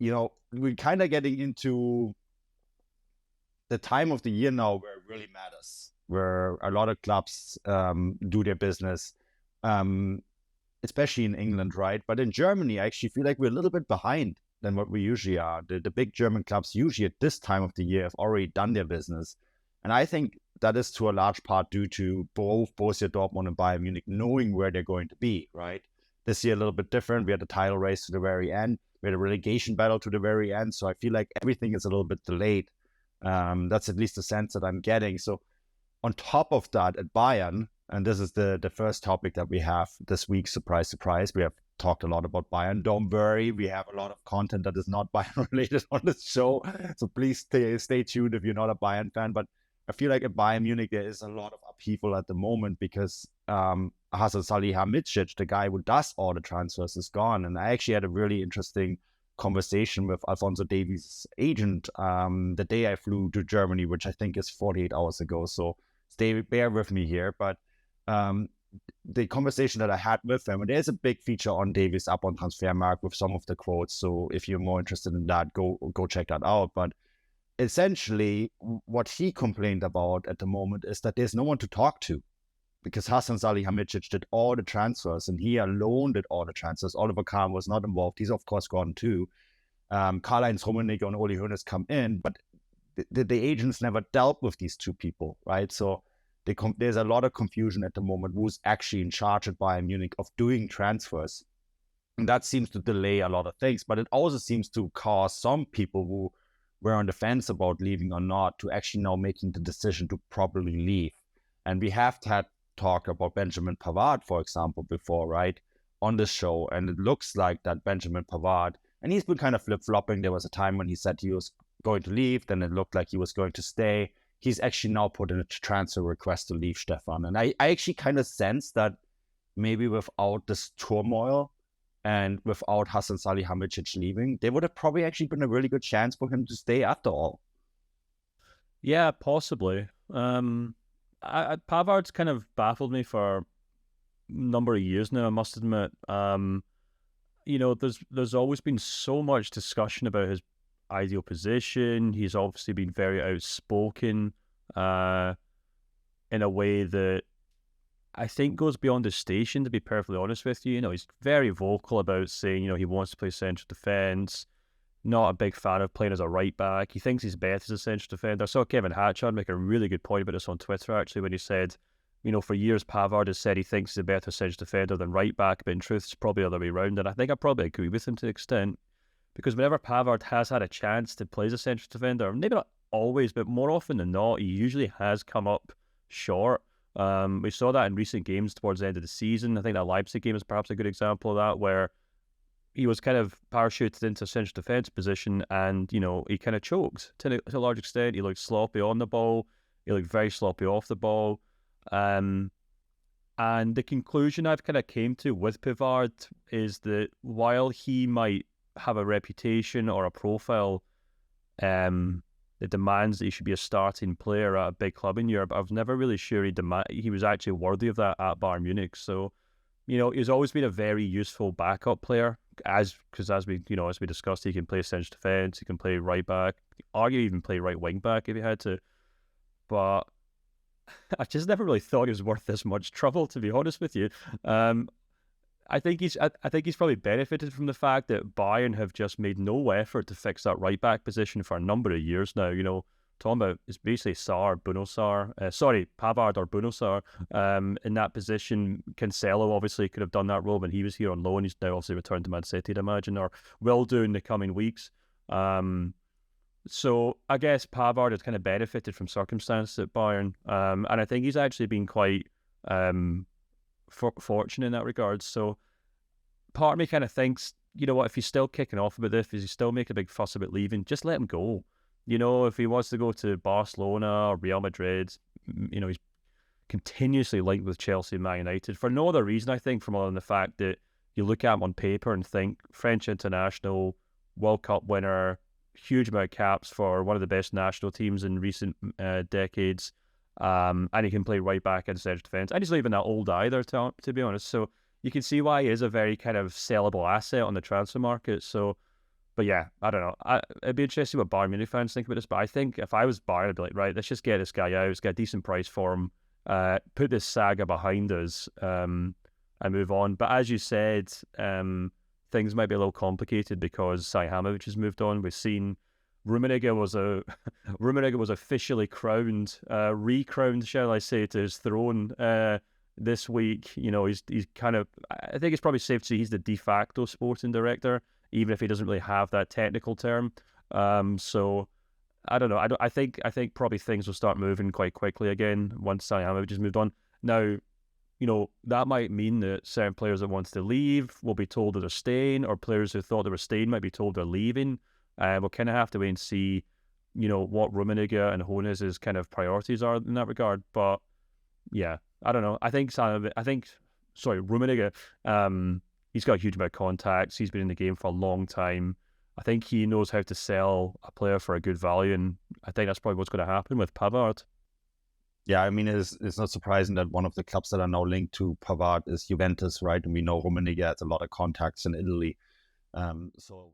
we're kind of getting into the time of the year now where it really matters, where a lot of clubs do their business, especially in England, right? But in Germany, I actually feel like we're a little bit behind than what we usually are. The big German clubs usually at this time of the year have already done their business. And I think that is to a large part due to both Borussia Dortmund and Bayern Munich knowing where they're going to be, right? This year a little bit different. We had the title race to the very end. We had a relegation battle to the very end. So I feel like everything is a little bit delayed. That's at least the sense that I'm getting. So on top of that, at Bayern, and this is the first topic that we have this week, surprise, surprise, we have talked a lot about Bayern. Don't worry, we have a lot of content that is not Bayern related on this show. So please stay tuned if you're not a Bayern fan. But I feel like at Bayern Munich, there is a lot of upheaval at the moment because Hasan Salihamidzic, the guy who does all the transfers, is gone. And I actually had a really interesting conversation with Alphonso Davies' agent the day I flew to Germany, which I think is 48 hours ago. So bear with me here. But the conversation that I had with him, and there's a big feature on Davies up on Transfermarkt with some of the quotes. So if you're more interested in that, go check that out. But essentially, what he complained about at the moment is that there's no one to talk to, because Hasan Salihamidzic did all the transfers and he alone did all the transfers. Oliver Kahn was not involved. He's of course gone too. Karl-Heinz Rummenigge and Uli Hoeneß come in, but the agents never dealt with these two people, right? So there's a lot of confusion at the moment who's actually in charge at Bayern Munich of doing transfers. And that seems to delay a lot of things, but it also seems to cause some people who were on the fence about leaving or not to actually now making the decision to probably leave. And we have had talked about Benjamin Pavard, for example, before, right, on this show. And it looks like that Benjamin Pavard, and he's been kind of flip-flopping. There was a time when he said he was going to leave, then it looked like he was going to stay. He's actually now put in a transfer request to leave, Stefan. And I actually kind of sense that maybe without this turmoil and without Hasan Salihamidzic leaving, there would have probably actually been a really good chance for him to stay after all. Yeah, possibly. Pavard's kind of baffled me for a number of years now, I must admit. There's always been so much discussion about his ideal position. He's obviously been very outspoken in a way that I think goes beyond his station, to be perfectly honest with you. He's very vocal about saying, he wants to play central defence. Not a big fan of playing as a right back. He thinks he's better as a central defender. I saw Kevin Hatchard make a really good point about this on Twitter, actually, when he said, for years Pavard has said he thinks he's a better central defender than right back, but in truth, it's probably the other way around. And I think I probably agree with him to an extent, because whenever Pavard has had a chance to play as a central defender, maybe not always, but more often than not, he usually has come up short. We saw that in recent games towards the end of the season. I think that Leipzig game is perhaps a good example of that, where he was kind of parachuted into a central defence position and, he kind of choked to a large extent. He looked sloppy on the ball. He looked very sloppy off the ball. And the conclusion I've kind of came to with Pavard is that while he might have a reputation or a profile that demands that he should be a starting player at a big club in Europe, I was never really sure he was actually worthy of that at Bayern Munich. So, he's always been a very useful backup player, because as we discussed, he can play central defence, he can play right back, arguably even play right wing back if he had to. But I just never really thought he was worth this much trouble, to be honest with you. I think he's probably benefited from the fact that Bayern have just made no effort to fix that right back position for a number of years now. Talking about, it's basically Pavard or Bruno Sarr in that position. Cancelo obviously could have done that role when he was here on loan. He's now obviously returned to Man City, I'd imagine, or will do in the coming weeks. So I guess Pavard has kind of benefited from circumstances at Bayern, and I think he's actually been quite fortunate in that regard. So part of me kind of thinks, if he's still kicking off about this, if he's still making a big fuss about leaving, just let him go. If he wants to go to Barcelona or Real Madrid, he's continuously linked with Chelsea and Man United for no other reason, I think, from other than the fact that you look at him on paper and think French international, World Cup winner, huge amount of caps for one of the best national teams in recent decades, and he can play right back in central defence. And he's not even that old either, to be honest. So you can see why he is a very kind of sellable asset on the transfer market. So But yeah, I don't know. It'd be interesting what Bayern Munich fans think about this. But I think if I was Bayern, I'd be like, right, let's just get this guy out. Let's get a decent price for him. Put this saga behind us, and move on. But as you said, things might be a little complicated because Salihamidzic has moved on. We've seen Rummenigge was officially crowned, recrowned, shall I say, to his throne this week. You know, he's kind of. I think it's probably safe to say he's the de facto sporting director, even if he doesn't really have that technical term. So I don't know. I think probably things will start moving quite quickly again once Salihamidzic has moved on. Now, you know, that might mean that certain players that wants to leave will be told that they're staying, or players who thought they were staying might be told they're leaving. We'll kind of have to wait and see, you know, what Rummenigge and Hoeneß's kind of priorities are in that regard. But yeah, I don't know. Rummenigge, he's got a huge amount of contacts. He's been in the game for a long time. I think he knows how to sell a player for a good value, and I think that's probably what's going to happen with Pavard. Yeah, I mean, it's not surprising that one of the clubs that are now linked to Pavard is Juventus, right? And we know Rummenigge has a lot of contacts in Italy. So